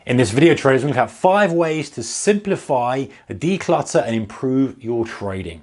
In this video, traders, we're going to look at 5 ways to simplify, declutter, and improve your trading.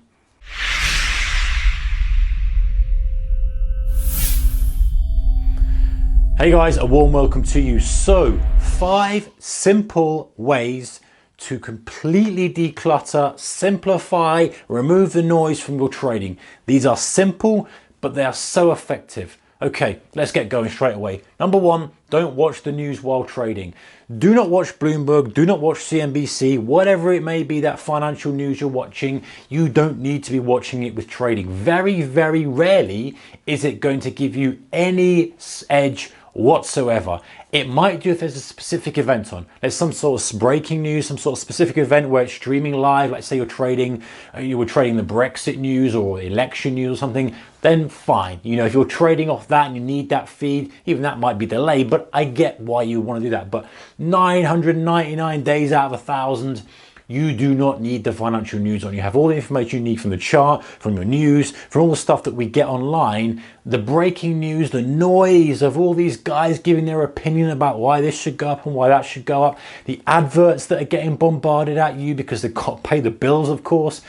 Hey guys, a warm welcome to you. So, 5 simple ways to completely declutter, simplify, remove the noise from your trading. These are simple, but they are so effective. Okay, let's get going straight away. Number 1, don't watch the news while trading. Do not watch Bloomberg, do not watch CNBC, whatever it may be, that financial news you're watching. You don't need to be watching it with trading. Very, very rarely is it going to give you any edge whatsoever. It might do if there's a specific event on. There's some sort of breaking news, some sort of specific event where it's streaming live. Let's say you were trading the Brexit news or election news or something, then fine. You know, if you're trading off that and you need that feed, even that might be delayed, but I get why you want to do that. But 999 days out of 1,000, you do not need the financial news on. You have all the information you need from the chart, from your news, from all the stuff that we get online. The breaking news, the noise of all these guys giving their opinion about why this should go up and why that should go up. The adverts that are getting bombarded at you because they've got to pay the bills, of course.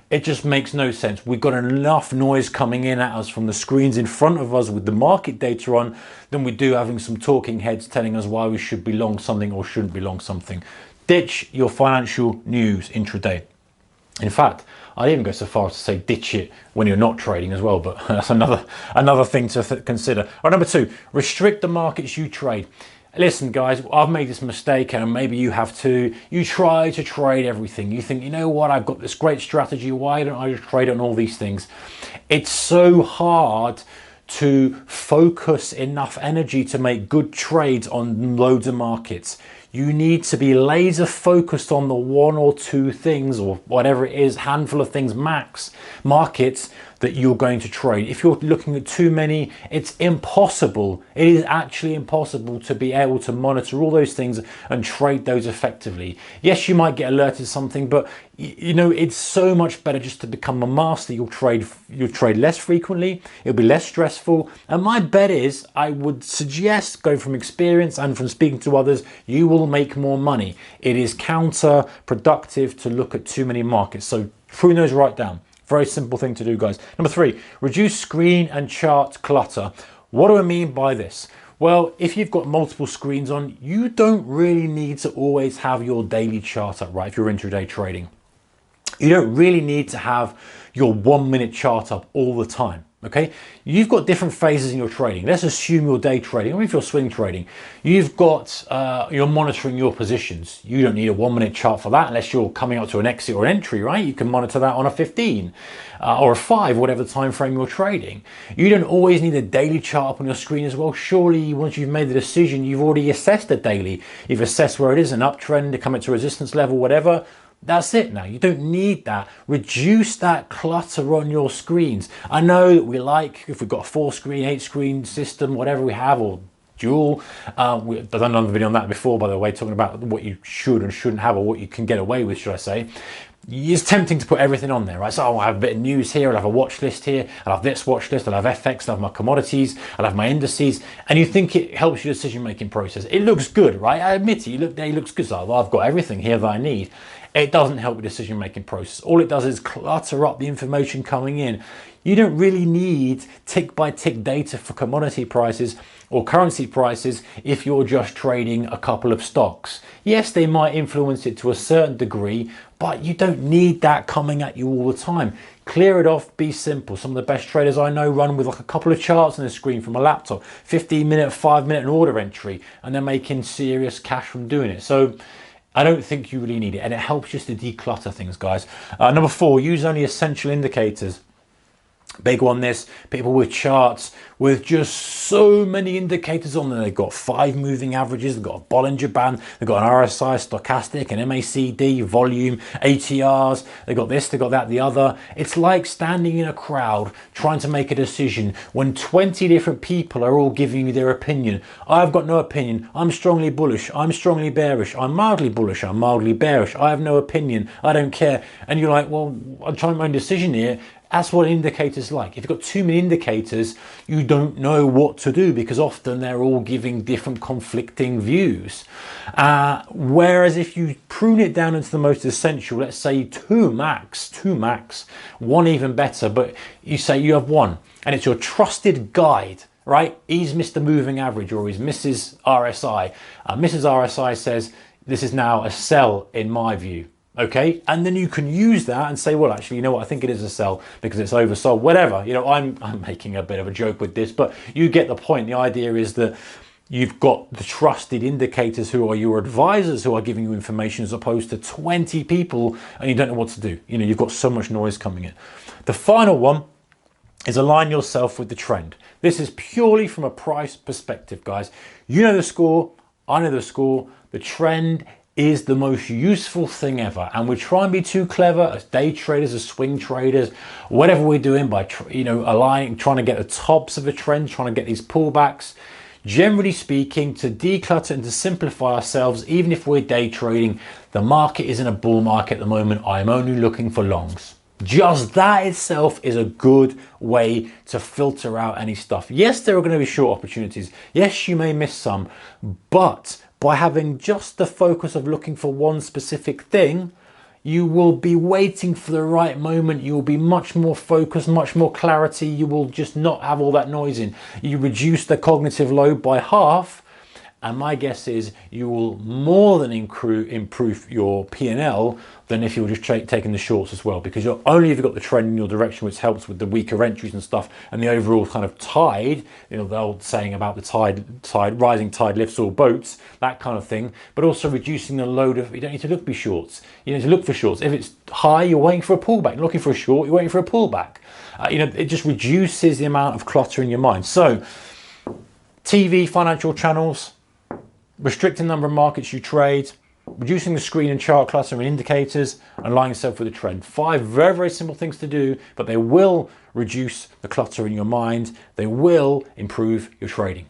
It just makes no sense. We've got enough noise coming in at us from the screens in front of us with the market data on than we do having some talking heads telling us why we should be long something or shouldn't be long something. Ditch your financial news intraday. In fact, I'd even go so far as to say ditch it when you're not trading as well, but that's another thing to consider. All right, number 2, restrict the markets you trade. Listen guys, I've made this mistake and maybe you have too. You try to trade everything. You think, you know what, I've got this great strategy, why don't I just trade on all these things? It's so hard to focus enough energy to make good trades on loads of markets. You need to be laser focused on the 1 or 2 things or whatever it is, handful of things max, markets that you're going to trade. If you're looking at too many, it's impossible. It is actually impossible to be able to monitor all those things and trade those effectively. Yes, you might get alerted to something, but you know, it's so much better just to become a master. You'll trade less frequently, it'll be less stressful. And my bet is, I would suggest, going from experience and from speaking to others, you will make more money. It is counterproductive to look at too many markets. So prune those right down. Very simple thing to do, guys. Number 3, reduce screen and chart clutter. What do I mean by this? Well, if you've got multiple screens on, you don't really need to always have your daily chart up, right? If you're intraday trading, you don't really need to have your 1-minute chart up all the time. Okay, you've got different phases in your trading. Let's assume you're day trading, or if you're swing trading, you've got you're monitoring your positions. You don't need a 1-minute chart for that unless you're coming up to an exit or an entry, right? You can monitor that on a 15 or a 5, whatever time frame you're trading. You don't always need a daily chart up on your screen as well. Surely, once you've made the decision, you've already assessed the daily. You've assessed where it is, an uptrend, to come into resistance level, whatever. That's it now. You don't need that. Reduce that clutter on your screens. I know that we like, if we've got a 4-screen, 8-screen system, whatever we have, or dual. I've done another video on that before, by the way, talking about what you should and shouldn't have, or what you can get away with, should I say. It's tempting to put everything on there, right? So I'll have a bit of news here, I'll have a watch list here, I'll have this watch list, I'll have FX, I'll have my commodities, I'll have my indices, and you think it helps your decision-making process. It looks good, right? I admit it, you look there, it looks good. So I've got everything here that I need. It doesn't help the decision-making process. All it does is clutter up the information coming in. You don't really need tick-by-tick data for commodity prices or currency prices if you're just trading a couple of stocks. Yes, they might influence it to a certain degree, but you don't need that coming at you all the time. Clear it off, be simple. Some of the best traders I know run with like a couple of charts on the screen from a laptop, 15-minute, 5-minute order entry, and they're making serious cash from doing it. So I don't think you really need it, and it helps just to declutter things, guys. Number 4, use only essential indicators. Big one, this. People with charts with just so many indicators on them. They've got 5 moving averages, they've got a Bollinger Band, they've got an RSI, stochastic, an MACD, volume, ATRs, they've got this, they've got that, the other. It's like standing in a crowd trying to make a decision when 20 different people are all giving you their opinion. I've got no opinion. I'm strongly bullish. I'm strongly bearish. I'm mildly bullish. I'm mildly bearish. I have no opinion. I don't care. And you're like, well, I'm trying my own decision here. That's what indicators like. If you've got too many indicators, you don't know what to do because often they're all giving different conflicting views. Whereas if you prune it down into the most essential, let's say two max, one even better, but you say you have one and it's your trusted guide, right? He's Mr. Moving Average or he's Mrs. RSI. Mrs. RSI says, this is now a sell in my view. Okay, and then you can use that and say, well, actually, you know what, I think it is a sell because it's oversold, whatever. You know, I'm making a bit of a joke with this, but you get the point. The idea is that you've got the trusted indicators who are your advisors who are giving you information as opposed to 20 people and you don't know what to do. You know, you've got so much noise coming in. The final one is align yourself with the trend. This is purely from a price perspective, guys. You know the score, I know the score, the trend is the most useful thing ever, and we try and be too clever as day traders, as swing traders, whatever we're doing by aligning, trying to get the tops of a trend, trying to get these pullbacks. Generally speaking, to declutter and to simplify ourselves, even if we're day trading, the market is in a bull market at the moment. I'm only looking for longs. Just that itself is a good way to filter out any stuff. Yes, there are going to be short opportunities. Yes, you may miss some, but by having just the focus of looking for one specific thing, you will be waiting for the right moment. You will be much more focused, much more clarity. You will just not have all that noise in. You reduce the cognitive load by half. And my guess is you will more than improve your P&L than if you were just taking the shorts as well, because you're only if you've got the trend in your direction, which helps with the weaker entries and stuff, and the overall kind of tide, you know, the old saying about the rising tide lifts all boats, that kind of thing, but also reducing the load of, you don't need to look for shorts. You need to look for shorts. If it's high, you're waiting for a pullback. You're looking for a short, you're waiting for a pullback. You know, it just reduces the amount of clutter in your mind. So TV, financial channels, restricting the number of markets you trade, reducing the screen and chart clutter and indicators, and aligning yourself with the trend. 5 very, very simple things to do, but they will reduce the clutter in your mind. They will improve your trading.